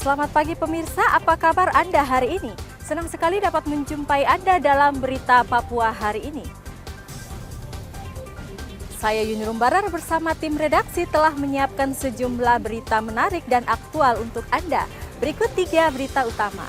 Selamat pagi pemirsa, apa kabar Anda hari ini? Senang sekali dapat menjumpai Anda dalam Berita Papua hari ini. Saya Yuni Rumbarar bersama tim redaksi telah menyiapkan sejumlah berita menarik dan aktual untuk Anda. Berikut 3 berita utama.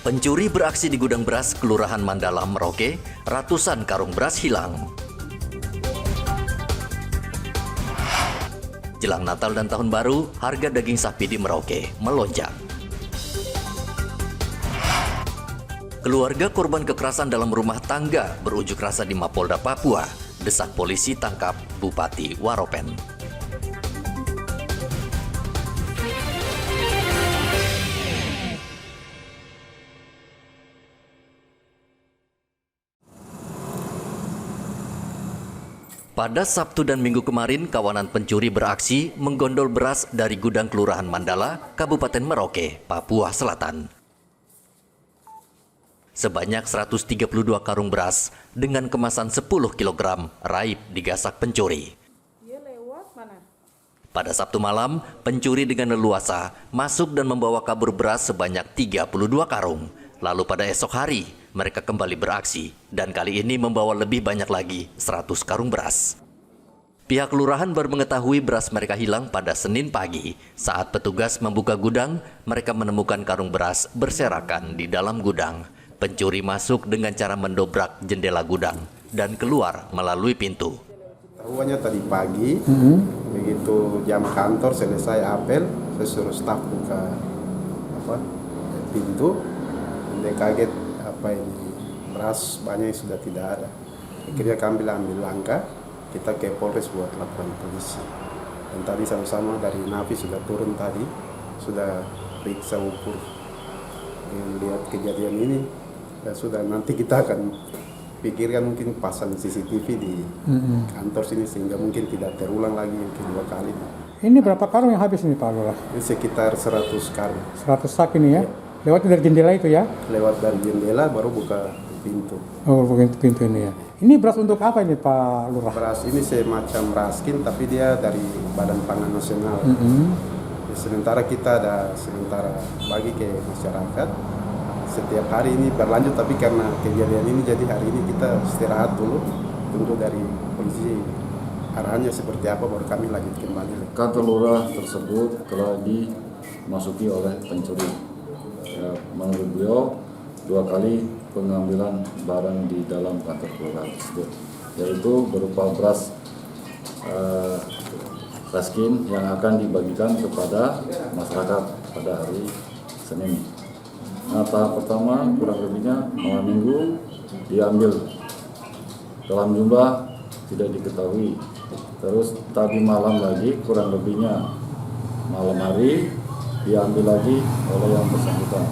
Pencuri beraksi di gudang beras Kelurahan Mandala, Merauke, ratusan karung beras hilang. Jelang Natal dan Tahun Baru, harga daging sapi di Merauke melonjak. Keluarga korban kekerasan dalam rumah tangga berujuk rasa di Mapolda Papua, desak polisi tangkap Bupati Waropen. Pada Sabtu dan Minggu kemarin, kawanan pencuri beraksi menggondol beras dari gudang Kelurahan Mandala, Kabupaten Merauke, Papua Selatan. Sebanyak 132 karung beras dengan kemasan 10 kg raib digasak pencuri. Pada Sabtu malam, pencuri dengan leluasa masuk dan membawa kabur beras sebanyak 32 karung. Lalu pada esok hari, mereka kembali beraksi dan kali ini membawa lebih banyak lagi 100 karung beras. Pihak kelurahan baru mengetahui beras mereka hilang pada Senin pagi. Saat petugas membuka gudang, mereka menemukan karung beras berserakan di dalam gudang. Pencuri masuk dengan cara mendobrak jendela gudang dan keluar melalui pintu. Tahuannya tadi pagi, begitu jam kantor selesai apel, saya suruh staf buka pintu. Dia kaget ini beras banyak sudah tidak ada. Akhirnya kami ambil langkah, kita ke Polres buat laporan polisi. Dan tadi sama-sama dari Napi sudah turun tadi, sudah periksa ukur lihat kejadian ini. Dan sudah nanti kita akan pikirkan mungkin pasang CCTV di kantor sini sehingga mungkin tidak terulang lagi yang kedua kali. Ini berapa karung yang habis ini Pak Lurah? Ini sekitar 100 karung. 100 sak ini ya? Lewat dari jendela itu ya? Lewat dari jendela baru buka pintu. Oh, buka pintu ini ya. Ini beras untuk apa ini Pak Lurah? Beras ini semacam raskin tapi dia dari Badan Pangan Nasional. Sementara kita bagi ke masyarakat. Setiap hari ini berlanjut tapi karena kejadian ini jadi hari ini kita istirahat dulu. Tunggu dari polisi arahannya seperti apa baru kami lanjut kembali. Kantor lurah tersebut telah dimasuki oleh pencuri. Ya, menurut beliau 2 kali pengambilan barang di dalam kantor kelurahan tersebut, yaitu berupa beras raskin yang akan dibagikan kepada masyarakat pada hari Senin. Nah, tahap pertama kurang lebihnya malam minggu diambil dalam jumlah tidak diketahui. Terus tadi malam lagi kurang lebihnya malam hari diambil lagi oleh yang bersangkutan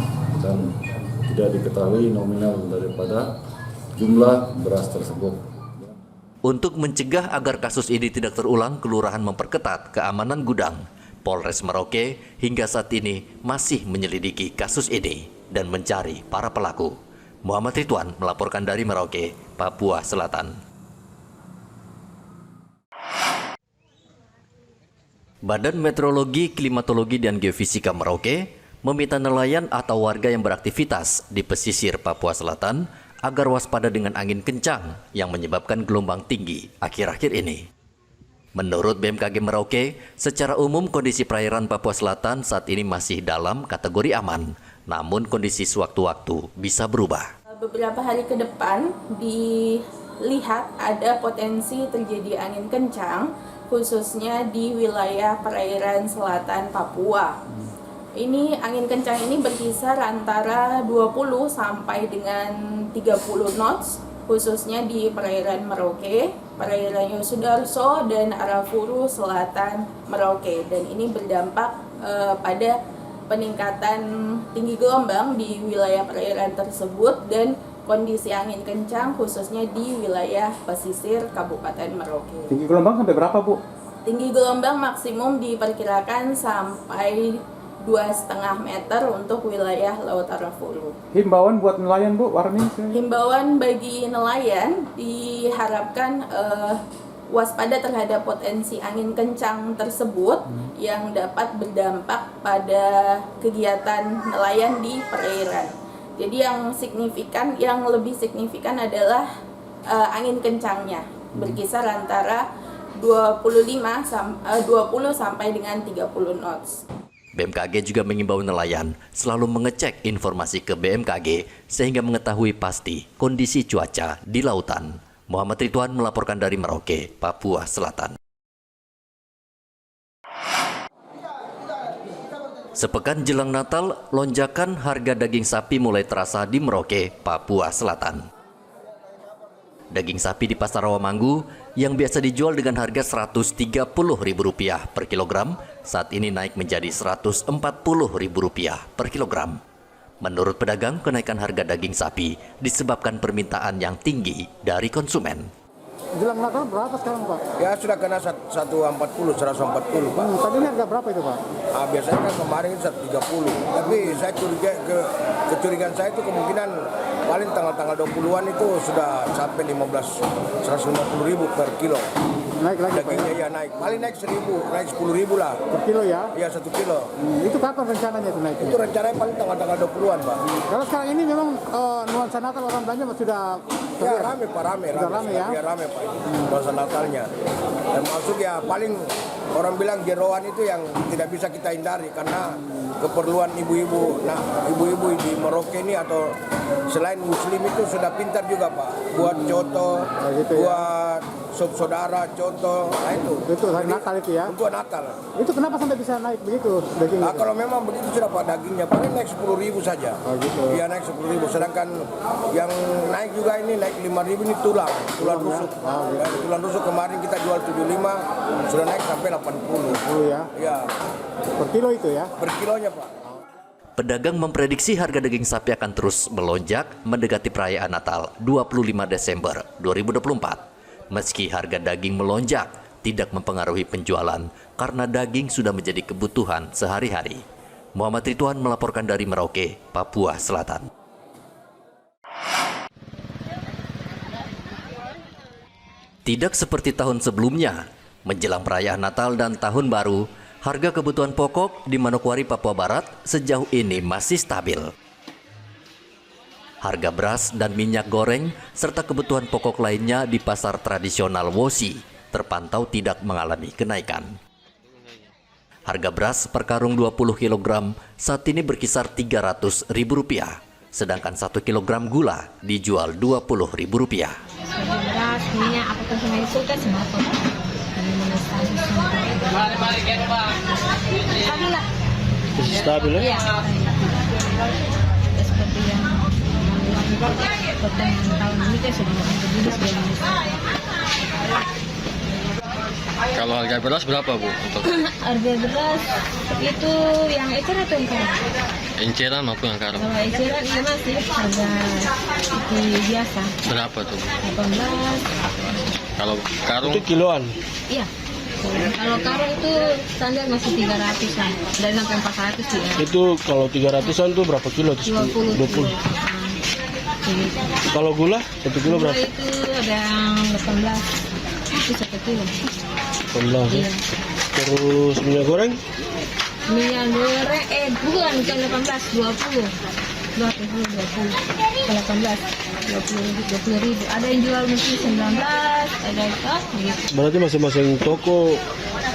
dan tidak diketahui nominal daripada jumlah beras tersebut. Untuk mencegah agar kasus ini tidak terulang, kelurahan memperketat keamanan gudang. Polres Merauke hingga saat ini masih menyelidiki kasus ini dan mencari para pelaku. Muhammad Ridwan melaporkan dari Merauke, Papua Selatan. Badan Meteorologi, Klimatologi, dan Geofisika Merauke meminta nelayan atau warga yang beraktivitas di pesisir Papua Selatan agar waspada dengan angin kencang yang menyebabkan gelombang tinggi akhir-akhir ini. Menurut BMKG Merauke, secara umum kondisi perairan Papua Selatan saat ini masih dalam kategori aman, namun kondisi sewaktu-waktu bisa berubah. Beberapa hari ke depan dilihat ada potensi terjadi angin kencang, khususnya di wilayah perairan selatan Papua. Ini angin kencang ini berkisar antara 20 sampai dengan 30 knots, khususnya di perairan Merauke, perairan Yosudarso, dan Arafuru Selatan Merauke. Dan ini berdampak pada peningkatan tinggi gelombang di wilayah perairan tersebut dan kondisi angin kencang khususnya di wilayah pesisir Kabupaten Merauke. Tinggi gelombang sampai berapa Bu? Tinggi gelombang maksimum diperkirakan sampai 2,5 meter untuk wilayah Laut Arafuru. Himbauan buat nelayan Bu, warning? Himbauan bagi nelayan diharapkan waspada terhadap potensi angin kencang tersebut yang dapat berdampak pada kegiatan nelayan di perairan. Jadi yang lebih signifikan adalah angin kencangnya, berkisar antara 20 sampai dengan 30 knots. BMKG juga mengimbau nelayan selalu mengecek informasi ke BMKG sehingga mengetahui pasti kondisi cuaca di lautan. Muhammad Ridwan melaporkan dari Merauke, Papua Selatan. Sepekan jelang Natal, lonjakan harga daging sapi mulai terasa di Merauke, Papua Selatan. Daging sapi di Pasar Rawamanggu yang biasa dijual dengan harga Rp130.000 per kilogram, saat ini naik menjadi Rp140.000 per kilogram. Menurut pedagang, kenaikan harga daging sapi disebabkan permintaan yang tinggi dari konsumen. Jelang Natal berapa sekarang, Pak? Ya sudah kena 140, Pak. Tadi ini harga berapa itu, Pak? Biasanya kan kemarin 130. Tapi saya kecurigaan saya itu kemungkinan paling tanggal 20-an itu sudah sampai 150.000 per kilo. Naik lagi, Pak? Dagingnya ya naik. Paling naik 1.000, naik 10.000 lah. Per kilo ya? Iya 1 kilo. Itu kapan rencananya itu naik? Itu rencananya paling tanggal 20-an, Pak. Kalau sekarang ini memang nuansa Natal orang belanja sudah Ya rame, Pak, rame. Sudah rame ya? Ya rame, Pak. Masa Natalnya. Dan maksud ya paling orang bilang jeroan itu yang tidak bisa kita hindari karena keperluan ibu-ibu. Nah, ibu-ibu di Merauke ini atau selain muslim itu sudah pintar juga, Pak. Buat coto, gitu ya? buat sop saudara, coto. Nah itu. Itu hari Natal itu ya? Untuk Natal. Itu kenapa sampai bisa naik begitu dagingnya? Nah, kalau memang begitu sudah Pak dagingnya paling naik 10.000 saja. Oh, gitu. Iya naik 10.000. Sedangkan yang naik juga ini naik 5.000 ini tulang rusuk. Oh, gitu. Dan tulang rusuk kemarin kita jual 75 sudah naik sampai 80. Oh ya? Ya, Per kilo itu ya? per kilonya Pak. Pedagang memprediksi harga daging sapi akan terus melonjak mendekati perayaan Natal 25 Desember 2024. Meski harga daging melonjak, tidak mempengaruhi penjualan karena daging sudah menjadi kebutuhan sehari-hari. Muhammad Ridwan melaporkan dari Merauke, Papua Selatan. Tidak seperti tahun sebelumnya, menjelang perayaan Natal dan Tahun Baru, harga kebutuhan pokok di Manokwari, Papua Barat sejauh ini masih stabil. Harga beras dan minyak goreng serta kebutuhan pokok lainnya di pasar tradisional Wosi terpantau tidak mengalami kenaikan. Harga beras per karung 20 kg saat ini berkisar Rp300.000, sedangkan 1 kg gula dijual Rp20.000. Beras, minyak, apapun yang suka sembako. Stabil lah. Stabil ya? Iya. Seperti yang pertengahan tahun ini kan sudah begini sudah. Kalau harga beras berapa Bu? Untuk Harga beras itu yang eceran atau yang karam? enceran maupun yang karam? Kalau eceran ini masih harga itu biasa. Berapa tuh Bu? 18. Kalau karung? Itu kiloan. Iya. Kalau karung itu standar masih 300-an. Dari sampai 400 sih ya. Itu kalau 300-an tuh berapa kilo? 20. 20. Kalau gula 1 kilo Gula berapa? itu ada yang 18. Itu 1 kilo. 18. Iya. Terus minyak goreng? Minyak goreng bukan 18, 20. 20. 18, 20 ribu. Ada yang jual mungkin 19, ada gitu. Berarti masing-masing toko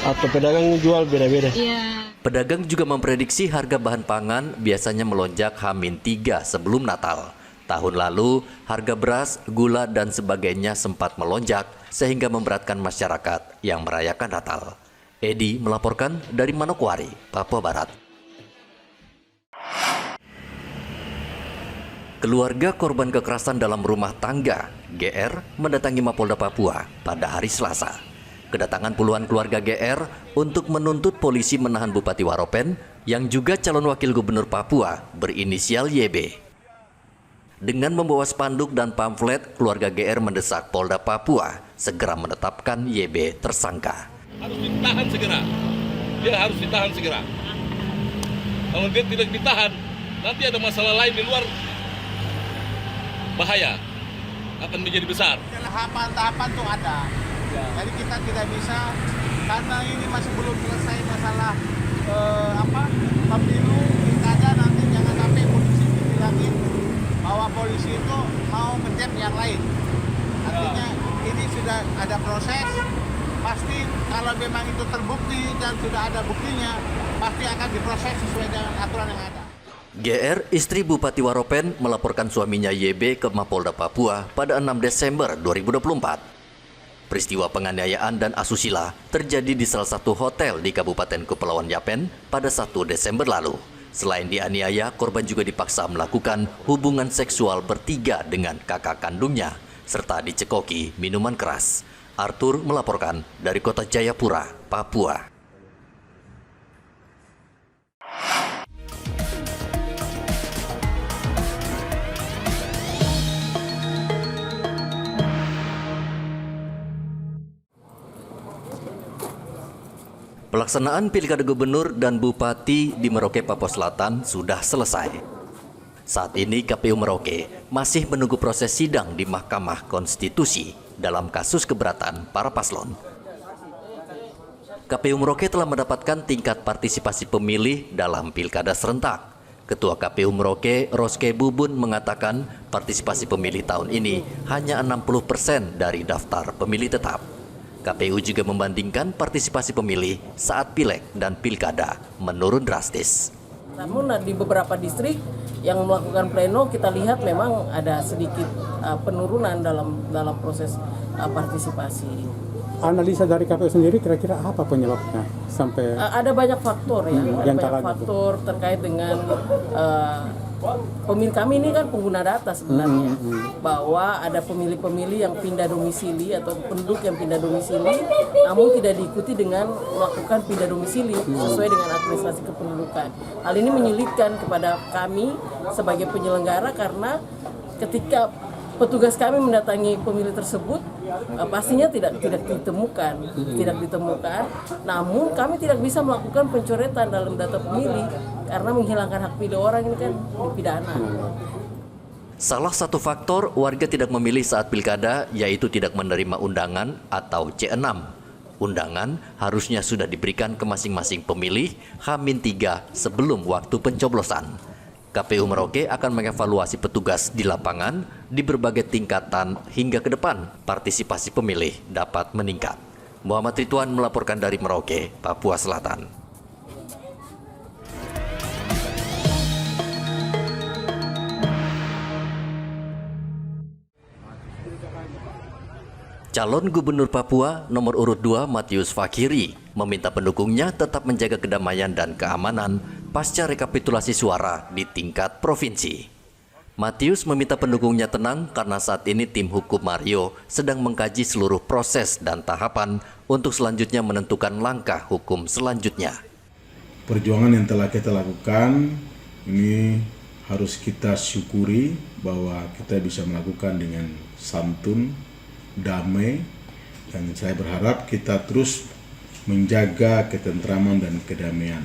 atau pedagang jual beda-beda? Iya. Pedagang juga memprediksi harga bahan pangan biasanya melonjak H-3 sebelum Natal. Tahun lalu, harga beras, gula, dan sebagainya sempat melonjak sehingga memberatkan masyarakat yang merayakan Natal. Edi melaporkan dari Manokwari, Papua Barat. Keluarga korban kekerasan dalam rumah tangga, GR, mendatangi Mapolda Papua pada hari Selasa. Kedatangan puluhan keluarga GR untuk menuntut polisi menahan Bupati Waropen yang juga calon wakil gubernur Papua berinisial YB. Dengan membawa spanduk dan pamflet, keluarga GR mendesak Polda Papua segera menetapkan YB tersangka. Harus ditahan segera. Dia harus ditahan segera. Kalau dia tidak ditahan, nanti ada masalah lain di luar. Bahaya. Akan menjadi besar. Tahapan-tahapan tuh ada. Jadi kita tidak bisa, karena ini masih belum selesai masalah pemilu pilkada, nanti jangan sampai polisi dibilangin bahwa polisi itu mau ngejep yang lain. Artinya ini sudah ada proses, pasti kalau memang itu terbukti dan sudah ada buktinya, pasti akan diproses sesuai dengan aturan yang ada. GR, istri Bupati Waropen, melaporkan suaminya YB ke Mapolda Papua pada 6 Desember 2024. Peristiwa penganiayaan dan asusila terjadi di salah satu hotel di Kabupaten Kepulauan Yapen pada 1 Desember lalu. Selain dianiaya, korban juga dipaksa melakukan hubungan seksual bertiga dengan kakak kandungnya, serta dicekoki minuman keras. Arthur melaporkan dari Kota Jayapura, Papua. Pelaksanaan Pilkada Gubernur dan Bupati di Merauke, Papua Selatan sudah selesai. Saat ini KPU Merauke masih menunggu proses sidang di Mahkamah Konstitusi dalam kasus keberatan para paslon. KPU Merauke telah mendapatkan tingkat partisipasi pemilih dalam Pilkada serentak. Ketua KPU Merauke, Roske Bubun, mengatakan partisipasi pemilih tahun ini hanya 60% dari daftar pemilih tetap. KPU juga membandingkan partisipasi pemilih saat Pileg dan Pilkada menurun drastis. Namun di beberapa distrik yang melakukan pleno kita lihat memang ada sedikit penurunan dalam proses partisipasi. Analisa dari KPU sendiri kira-kira apa penyebabnya sampai? Ada banyak faktor ya, ada banyak faktor terkait dengan pemilih kami ini kan pengguna data sebenarnya, bahwa ada pemilih-pemilih yang pindah domisili atau penduduk yang pindah domisili, namun tidak diikuti dengan melakukan pindah domisili sesuai dengan administrasi kependudukan. Hal ini menyulitkan kepada kami sebagai penyelenggara karena ketika petugas kami mendatangi pemilih tersebut, pastinya tidak ditemukan. Namun kami tidak bisa melakukan pencoretan dalam data pemilih karena menghilangkan hak pilih orang ini kan dipidana. Salah satu faktor warga tidak memilih saat pilkada yaitu tidak menerima undangan atau C6. Undangan harusnya sudah diberikan ke masing-masing pemilih H-3 sebelum waktu pencoblosan. KPU Merauke akan mengevaluasi petugas di lapangan di berbagai tingkatan hingga ke depan partisipasi pemilih dapat meningkat. Muhammad Ridwan melaporkan dari Merauke, Papua Selatan. Calon Gubernur Papua nomor urut 2 Matius Fakiri meminta pendukungnya tetap menjaga kedamaian dan keamanan pasca rekapitulasi suara di tingkat provinsi. Matius meminta pendukungnya tenang karena saat ini tim hukum Mario sedang mengkaji seluruh proses dan tahapan untuk selanjutnya menentukan langkah hukum selanjutnya. Perjuangan yang telah kita lakukan ini harus kita syukuri bahwa kita bisa melakukan dengan santun, damai, dan saya berharap kita terus menjaga ketentraman dan kedamaian.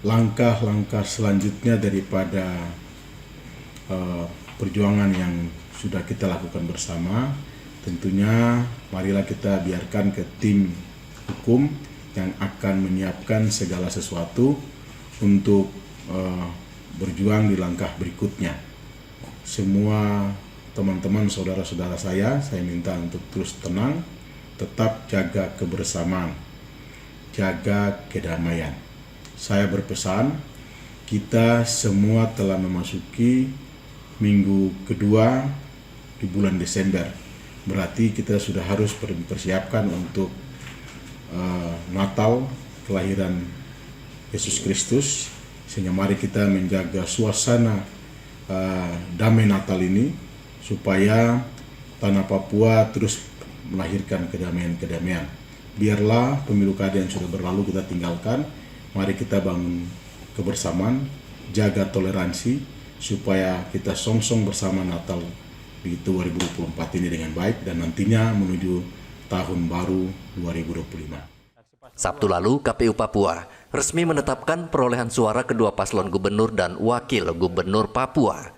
Langkah-langkah selanjutnya daripada perjuangan yang sudah kita lakukan bersama, tentunya marilah kita biarkan ke tim hukum yang akan menyiapkan segala sesuatu untuk berjuang di langkah berikutnya. Semua teman-teman, saudara-saudara saya minta untuk terus tenang, tetap jaga kebersamaan, jaga kedamaian. Saya berpesan, kita semua telah memasuki minggu kedua di bulan Desember. Berarti kita sudah harus mempersiapkan untuk Natal, kelahiran Yesus Kristus. Sehingga mari kita menjaga suasana damai Natal ini, supaya tanah Papua terus melahirkan kedamaian-kedamaian. Biarlah pemilu kada yang sudah berlalu kita tinggalkan, mari kita bangun kebersamaan, jaga toleransi, supaya kita song-song bersama Natal di 2024 ini dengan baik dan nantinya menuju tahun baru 2025. Sabtu lalu, KPU Papua resmi menetapkan perolehan suara kedua paslon gubernur dan wakil gubernur Papua.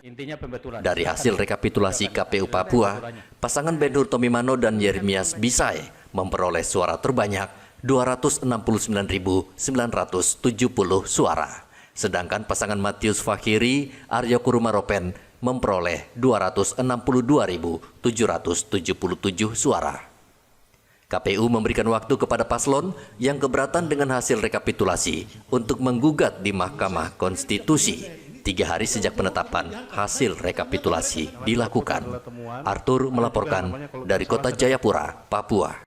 Dari hasil rekapitulasi KPU Papua, pasangan Ben Hur Tomimano dan Yeremias Bisai memperoleh suara terbanyak 269.970 suara. Sedangkan pasangan Matius Fakhiri Aryo Kurumaropen memperoleh 262.777 suara. KPU memberikan waktu kepada paslon yang keberatan dengan hasil rekapitulasi untuk menggugat di Mahkamah Konstitusi 3 hari sejak penetapan hasil rekapitulasi dilakukan. Arthur melaporkan dari Kota Jayapura, Papua.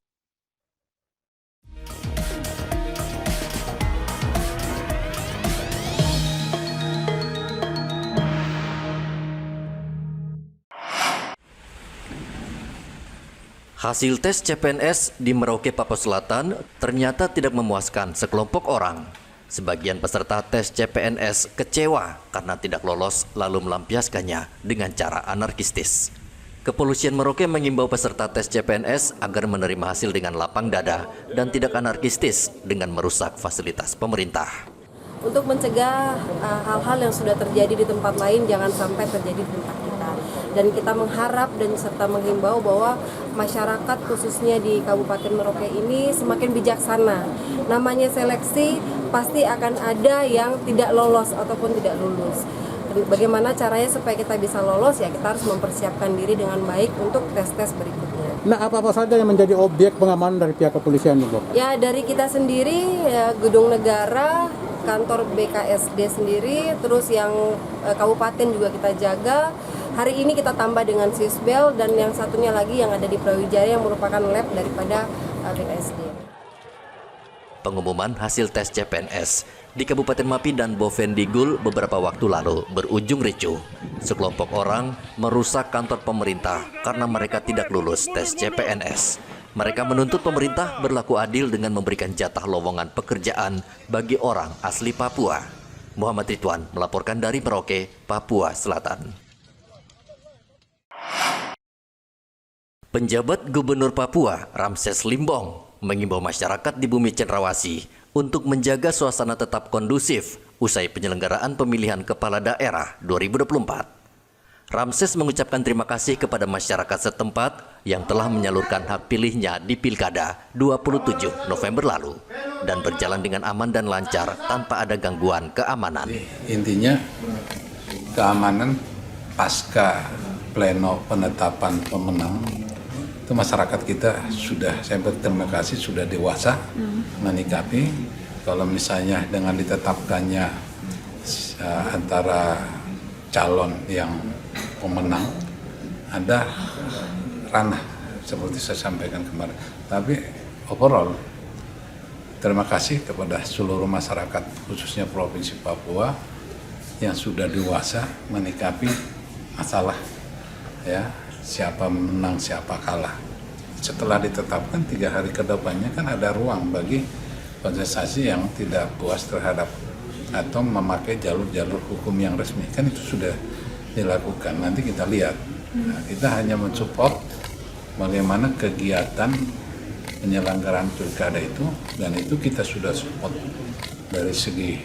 Hasil tes CPNS di Merauke, Papua Selatan ternyata tidak memuaskan sekelompok orang. Sebagian peserta tes CPNS kecewa karena tidak lolos lalu melampiaskannya dengan cara anarkistis. Kepolisian Merauke mengimbau peserta tes CPNS agar menerima hasil dengan lapang dada dan tidak anarkistis dengan merusak fasilitas pemerintah. Untuk mencegah hal-hal yang sudah terjadi di tempat lain jangan sampai terjadi di tempat kita. Dan kita mengharap dan serta menghimbau bahwa masyarakat khususnya di Kabupaten Merauke ini semakin bijaksana. Namanya seleksi pasti akan ada yang tidak lolos ataupun tidak lulus. Bagaimana caranya supaya kita bisa lolos, ya kita harus mempersiapkan diri dengan baik untuk tes-tes berikutnya. Nah, apa-apa saja yang menjadi objek pengamanan dari pihak kepolisian, Bu? Ya, dari kita sendiri, ya, Gedung Negara, kantor BKSD sendiri, terus yang kabupaten juga kita jaga. Hari ini kita tambah dengan Sisbel dan yang satunya lagi yang ada di Brawijaya yang merupakan lab daripada BKSD. Pengumuman hasil tes CPNS di Kabupaten Mapi dan Bovendigul beberapa waktu lalu berujung ricuh. Sekelompok orang merusak kantor pemerintah karena mereka tidak lulus tes CPNS. Mereka menuntut pemerintah berlaku adil dengan memberikan jatah lowongan pekerjaan bagi orang asli Papua. Muhammad Ridwan melaporkan dari Merauke, Papua Selatan. Penjabat Gubernur Papua, Ramses Limbong, mengimbau masyarakat di Bumi Cenderawasih untuk menjaga suasana tetap kondusif usai penyelenggaraan pemilihan kepala daerah 2024. Ramses mengucapkan terima kasih kepada masyarakat setempat yang telah menyalurkan hak pilihnya di Pilkada 27 November lalu dan berjalan dengan aman dan lancar tanpa ada gangguan keamanan. Intinya keamanan pasca pleno penetapan pemenang itu masyarakat kita sudah, saya berterima kasih, sudah dewasa menikapi. Kalau misalnya dengan ditetapkannya antara calon yang pemenang ada ranah seperti saya sampaikan kemarin, tapi overall terima kasih kepada seluruh masyarakat khususnya Provinsi Papua yang sudah dewasa menikapi masalah, ya, siapa menang siapa kalah. Setelah ditetapkan 3 hari ke depannya kan ada ruang bagi kontestasi yang tidak puas terhadap atau memakai jalur-jalur hukum yang resmi, kan itu sudah dilakukan. Nanti kita lihat. Nah, kita hanya mensupport bagaimana kegiatan penyelenggaraan pilkada itu, dan itu kita sudah support dari segi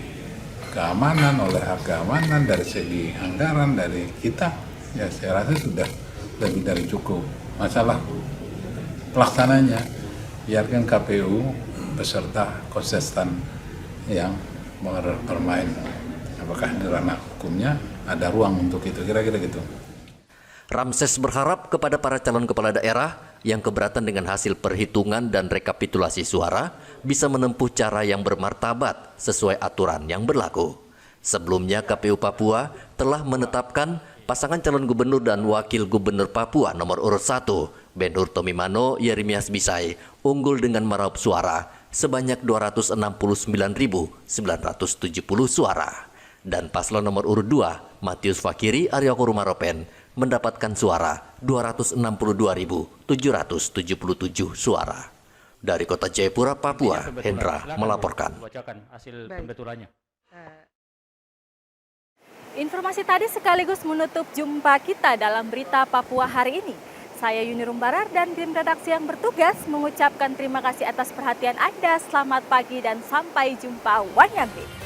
keamanan, oleh hak keamanan, dari segi anggaran, dari kita, ya saya rasa sudah lebih dari cukup. Masalah pelaksananya biarkan KPU beserta kontestan yang bermain, apakah di ranah hukumnya ada ruang untuk itu, kira-kira gitu. Ramses berharap kepada para calon kepala daerah yang keberatan dengan hasil perhitungan dan rekapitulasi suara bisa menempuh cara yang bermartabat sesuai aturan yang berlaku. Sebelumnya KPU Papua telah menetapkan pasangan calon gubernur dan wakil gubernur Papua nomor urut 1, Ben Hur Tomimano Yeremias Bisai, unggul dengan meraup suara sebanyak 269.970 suara. Dan paslon nomor urut 2, Matius Fakhiri Aryo Kurumaropen, mendapatkan suara 262.777 suara. Dari Kota Jayapura, Papua, Hendra melaporkan. Informasi tadi sekaligus menutup jumpa kita dalam berita Papua hari ini. Saya Yuni Rumbarar dan tim redaksi yang bertugas mengucapkan terima kasih atas perhatian Anda. Selamat pagi dan sampai jumpa. Wanyangge.